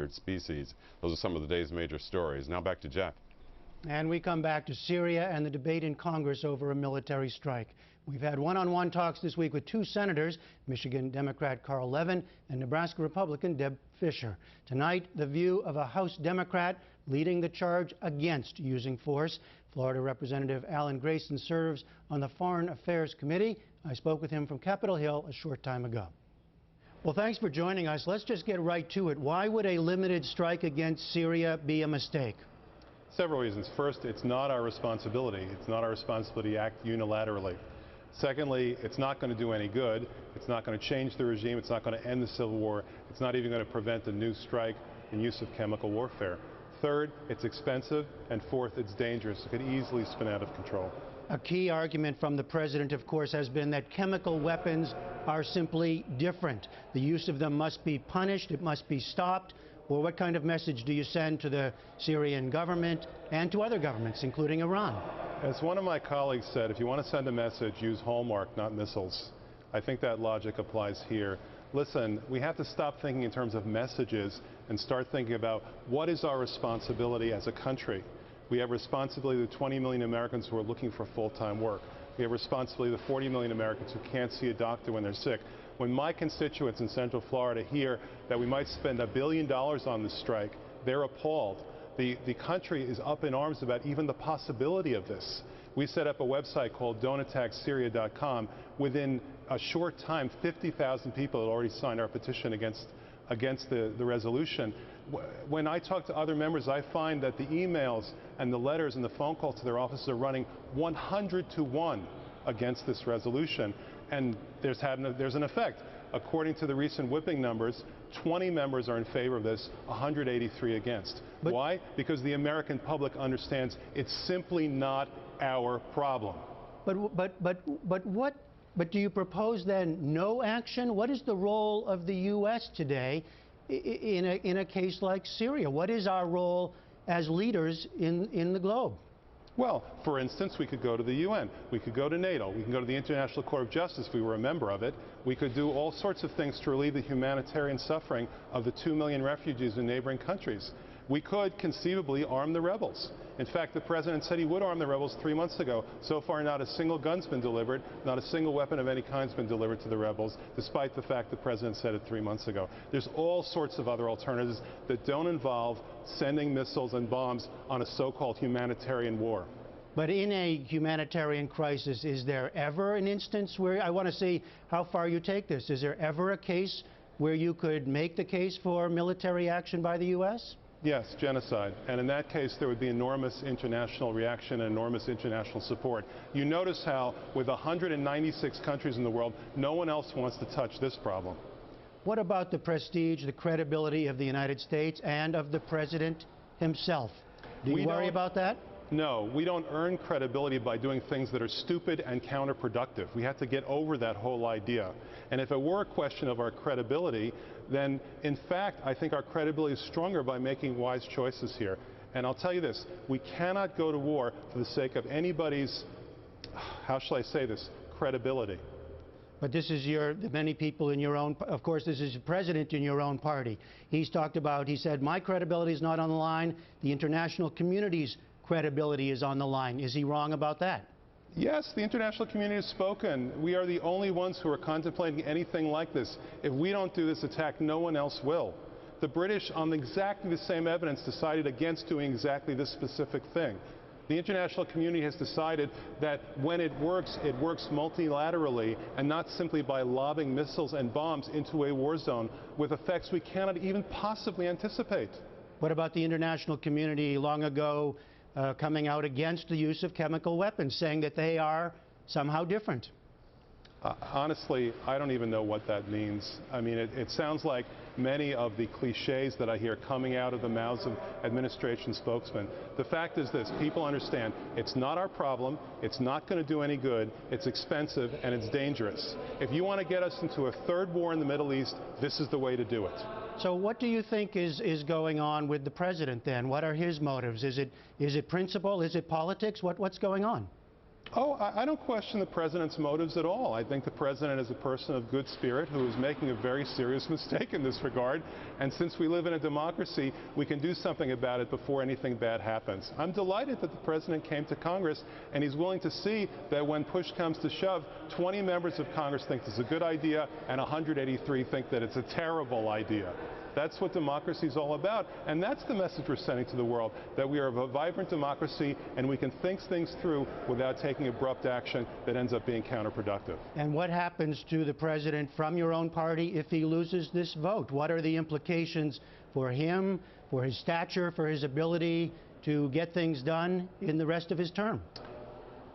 endangered species. Those are some of the day's major stories. Now back to Jeff. And we come back to Syria and the debate in Congress over a military strike. We've had one-on-one talks this week with two senators, Michigan Democrat Carl Levin and Nebraska Republican Deb Fischer. Tonight, the view of a House Democrat leading the charge against using force. Florida Representative Alan Grayson serves on the Foreign Affairs Committee. I spoke with him from Capitol Hill a short time ago. Well, thanks for joining us. Let's just get right to it. Why would a limited strike against Syria be a mistake? Several reasons. First, it's not our responsibility. It's not our responsibility to act unilaterally. Secondly, it's not going to do any good. It's not going to change the regime. It's not going to end the civil war. It's not even going to prevent a new strike and use of chemical warfare. Third, it's expensive. And fourth, it's dangerous. It could easily spin out of control. A key argument from the president, of course, has been that chemical weapons are simply different. The use of them must be punished. It must be stopped. Well, what kind of message do you send to the Syrian government and to other governments, including Iran? As one of my colleagues said, if you want to send a message, use Hallmark, not missiles. I think that logic applies here. Listen, we have to stop thinking in terms of messages and start thinking about what is our responsibility as a country. We have responsibility to the 20 million Americans who are looking for full-time work. We have responsibility to the 40 million Americans who can't see a doctor when they're sick. When my constituents in Central Florida hear that we might spend $1 billion on this strike, they're appalled. The country is up in arms about even the possibility of this. We set up a website called don'tattacksyria.com. Within a short time, 50,000 people had already signed our petition against the resolution. When I talk to other members, I find that the emails and the letters and the phone calls to their offices are running 100 to 1 against this resolution. And there's an effect. According to the recent whipping numbers, 20 members are in favor of this, 183 against. Why? Because the American public understands it's simply not our problem. But do you propose then no action? What is the role of the U.S. today in a case like Syria? What is our role as leaders in the globe? Well, for instance, we could go to the UN, we could go to NATO, we can go to the International Court of Justice if we were a member of it. We could do all sorts of things to relieve the humanitarian suffering of the 2 million refugees in neighboring countries. We could conceivably arm the rebels. In fact, the president said he would arm the rebels 3 months ago. So far, not a single gun's been delivered, not a single weapon of any kind's been delivered to the rebels, despite the fact the president said it 3 months ago. There's all sorts of other alternatives that don't involve sending missiles and bombs on a so-called humanitarian war. But in a humanitarian crisis, is there ever an instance where, I want to see how far you take this, is there ever a case where you could make the case for military action by the U.S.? Yes, genocide. And in that case, there would be enormous international reaction and enormous international support. You notice how, with 196 countries in the world, no one else wants to touch this problem. What about the prestige, the credibility of the United States and of the president himself? Do you worry about that? No, we don't earn credibility by doing things that are stupid and counterproductive. We have to get over that whole idea. And if it were a question of our credibility, then in fact, I think our credibility is stronger by making wise choices here. And I'll tell you this, we cannot go to war for the sake of anybody's, how shall I say this, credibility. But this is many people in your own, of course, this is the president in your own party. He's talked about, he said, my credibility is not on the line, the international community's credibility is on the line. Is he wrong about that? Yes, the international community has spoken. We are the only ones who are contemplating anything like this. If we don't do this attack, no one else will. The British, on exactly the same evidence, decided against doing exactly this specific thing. The international community has decided that when it works multilaterally and not simply by lobbing missiles and bombs into a war zone with effects we cannot even possibly anticipate. What about the international community long ago coming out against the use of chemical weapons, saying that they are somehow different? Honestly, I don't even know what that means. I mean, it sounds like many of the cliches that I hear coming out of the mouths of administration spokesmen. The fact is this, people understand it's not our problem, it's not going to do any good, it's expensive, and it's dangerous. If you want to get us into a third war in the Middle East, this is the way to do it. So what do you think is going on with the president then? What are his motives? Is it principle? Is it politics? What's going on? Oh, I don't question the president's motives at all. I think the president is a person of good spirit who is making a very serious mistake in this regard. And since we live in a democracy, we can do something about it before anything bad happens. I'm delighted that the president came to Congress and he's willing to see that when push comes to shove, 20 members of Congress think this is a good idea and 183 think that it's a terrible idea. That's what democracy is all about, and that's the message we're sending to the world, that we are a vibrant democracy and we can think things through without taking abrupt action that ends up being counterproductive. And what happens to the president from your own party if he loses this vote? What are the implications for him, for his stature, for his ability to get things done in the rest of his term?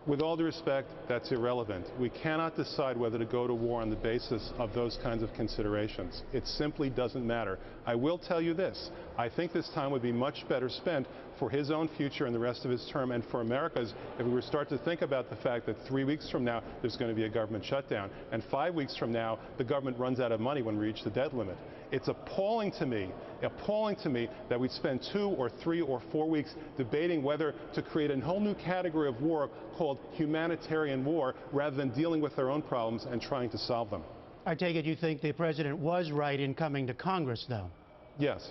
With all due respect, that's irrelevant. We cannot decide whether to go to war on the basis of those kinds of considerations. It simply doesn't matter. I will tell you this. I think this time would be much better spent for his own future and the rest of his term and for America's if we were to start to think about the fact that 3 weeks from now there's going to be a government shutdown and 5 weeks from now the government runs out of money when we reach the debt limit. It's appalling to me that we'd spend 2 or 3 or 4 weeks debating whether to create a whole new category of war called humanitarian war rather than dealing with their own problems and trying to solve them. I take it you think the president was right in coming to Congress, though? Yes.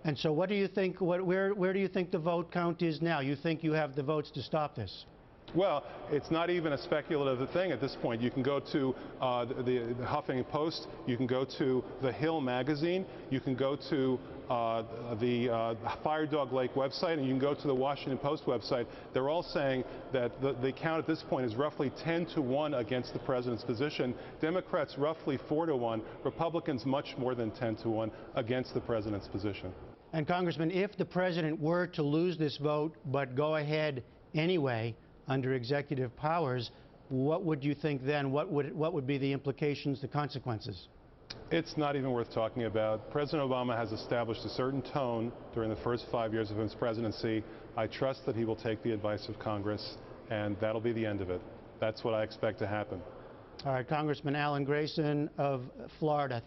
And so what do you think, where do you think the vote count is now? You think you have the votes to stop this? Well, it's not even a speculative thing at this point. You can go to the Huffington Post, you can go to The Hill magazine, you can go to the Fire Dog Lake website, and you can go to the Washington Post website. They're all saying that the count at this point is roughly 10-1 against the president's position. Democrats roughly 4-1, Republicans much more than 10-1 against the president's position. And Congressman, if the president were to lose this vote but go ahead anyway under executive powers, what would you think then? What would be the implications, the consequences? It's not even worth talking about. President Obama has established a certain tone during the first 5 years of his presidency. I trust that he will take the advice of Congress, and that'll be the end of it. That's what I expect to happen. All right, Congressman Alan Grayson of Florida.